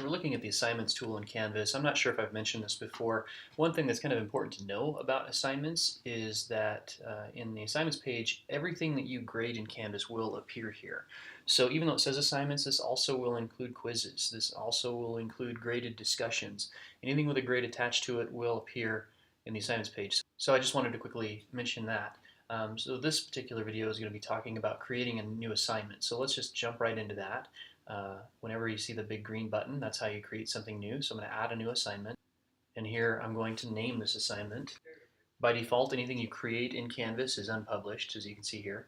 So we're looking at the assignments tool in Canvas. I'm not sure if I've mentioned this before. One thing that's kind of important to know about assignments is that in the assignments page, everything that you grade in Canvas will appear here. So even though it says assignments, this also will include quizzes. This also will include graded discussions. Anything with a grade attached to it will appear in the assignments page. So I just wanted to quickly mention that. So this particular video is going to be talking about creating a new assignment. So let's just jump right into that. Whenever you see the big green button, that's how you create something new. So I'm going to add a new assignment. And here I'm going to name this assignment. By default, anything you create in Canvas is unpublished, as you can see here.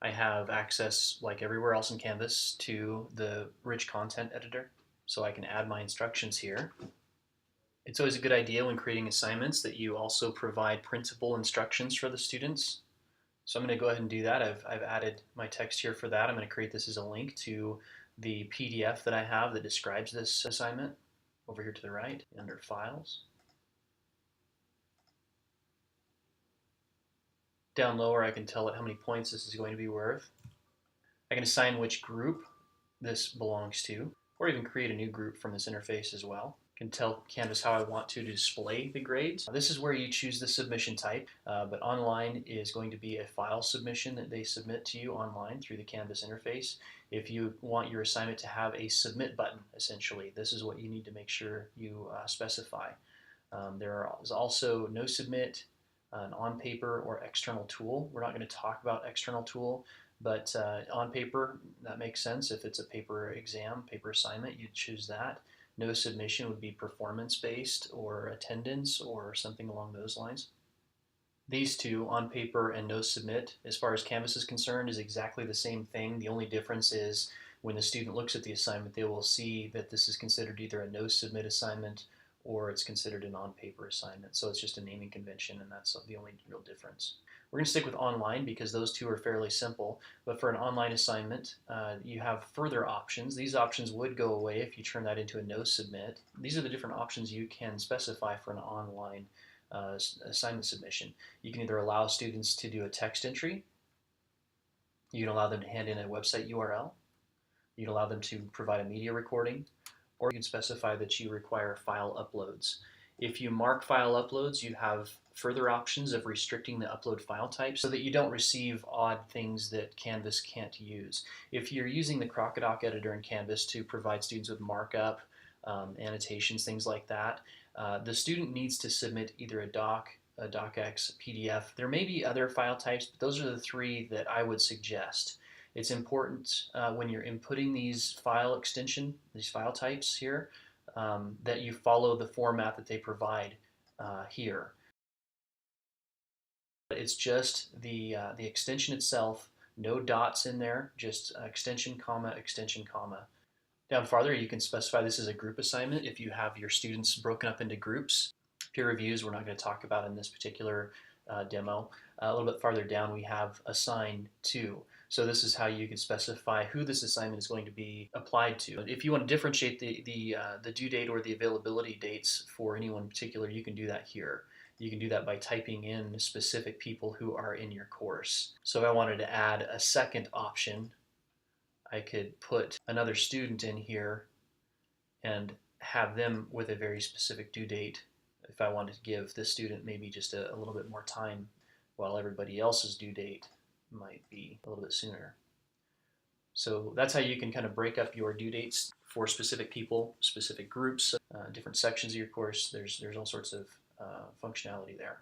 I have access, like everywhere else in Canvas, to the rich content editor. So I can add my instructions here. It's always a good idea when creating assignments that you also provide printable instructions for the students. So I'm going to go ahead and do that. I've added my text here for that. I'm going to create this as a link to the PDF that I have that describes this assignment over here to the right under Files. Down lower, I can tell it how many points this is going to be worth. I can assign which group this belongs to, or even create a new group from this interface as well. I can tell Canvas how I want to display the grades. This is where you choose the submission type, but online is going to be a file submission that they submit to you online through the Canvas interface. If you want your assignment to have a submit button, essentially, this is what you need to make sure you specify. There is also no submit, an on paper or external tool. We're not going to talk about external tool, but on paper, that makes sense. If it's a paper exam, paper assignment, you'd choose that. No submission would be performance-based or attendance or something along those lines. These two, on paper and no submit, as far as Canvas is concerned, is exactly the same thing. The only difference is when the student looks at the assignment, they will see that this is considered either a no submit assignment or it's considered an on-paper assignment. So it's just a naming convention, and that's the only real difference. We're going to stick with online because those two are fairly simple, but for an online assignment, you have further options. These options would go away if you turn that into a no submit. These are the different options you can specify for an online assignment submission. You can either allow students to do a text entry, you can allow them to hand in a website URL, you can allow them to provide a media recording, or you can specify that you require file uploads. If you mark file uploads, you have further options of restricting the upload file type so that you don't receive odd things that Canvas can't use. If you're using the Crocodoc editor in Canvas to provide students with markup, annotations, things like that, the student needs to submit either a doc, a docx, a PDF. There may be other file types, but those are the three that I would suggest. It's important when you're inputting these file types here, that you follow the format that they provide here. It's just the extension itself, no dots in there, just extension, comma, extension, comma. Down farther, you can specify this as a group assignment if you have your students broken up into groups. Peer reviews, we're not going to talk about in this particular demo. A little bit farther down, we have assign to. So this is how you can specify who this assignment is going to be applied to. If you want to differentiate the due date or the availability dates for anyone in particular, you can do that here. You can do that by typing in specific people who are in your course. So if I wanted to add a second option, I could put another student in here and have them with a very specific due date if I wanted to give this student maybe just a little bit more time while everybody else's due date might be a little bit sooner. So that's how you can kind of break up your due dates for specific people, specific groups, different sections of your course. There's all sorts of functionality there.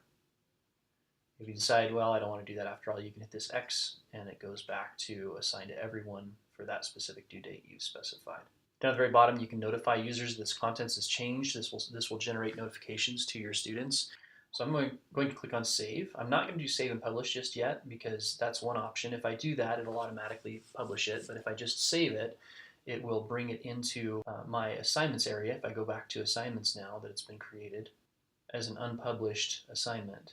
If you decide, well, I don't want to do that after all, you can hit this X and it goes back to assign to everyone for that specific due date you've specified. Down at the very bottom, you can notify users this contents has changed. This will generate notifications to your students. So I'm going to click on Save. I'm not going to do Save and Publish just yet because that's one option. If I do that, it'll automatically publish it. But if I just save it, it will bring it into my assignments area. If I go back to assignments now that it's been created as an unpublished assignment,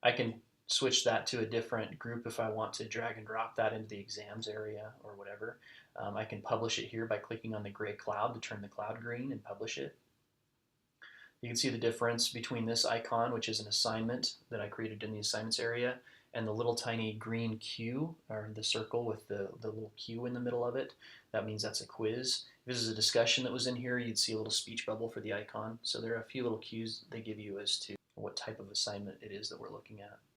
I can switch that to a different group if I want to drag and drop that into the exams area or whatever. I can publish it here by clicking on the gray cloud to turn the cloud green and publish it. You can see the difference between this icon, which is an assignment that I created in the assignments area, and the little tiny green Q, or the circle with the little Q in the middle of it. that means that's a quiz. If this is a discussion that was in here, you'd see a little speech bubble for the icon. So there are a few little cues they give you as to what type of assignment it is that we're looking at.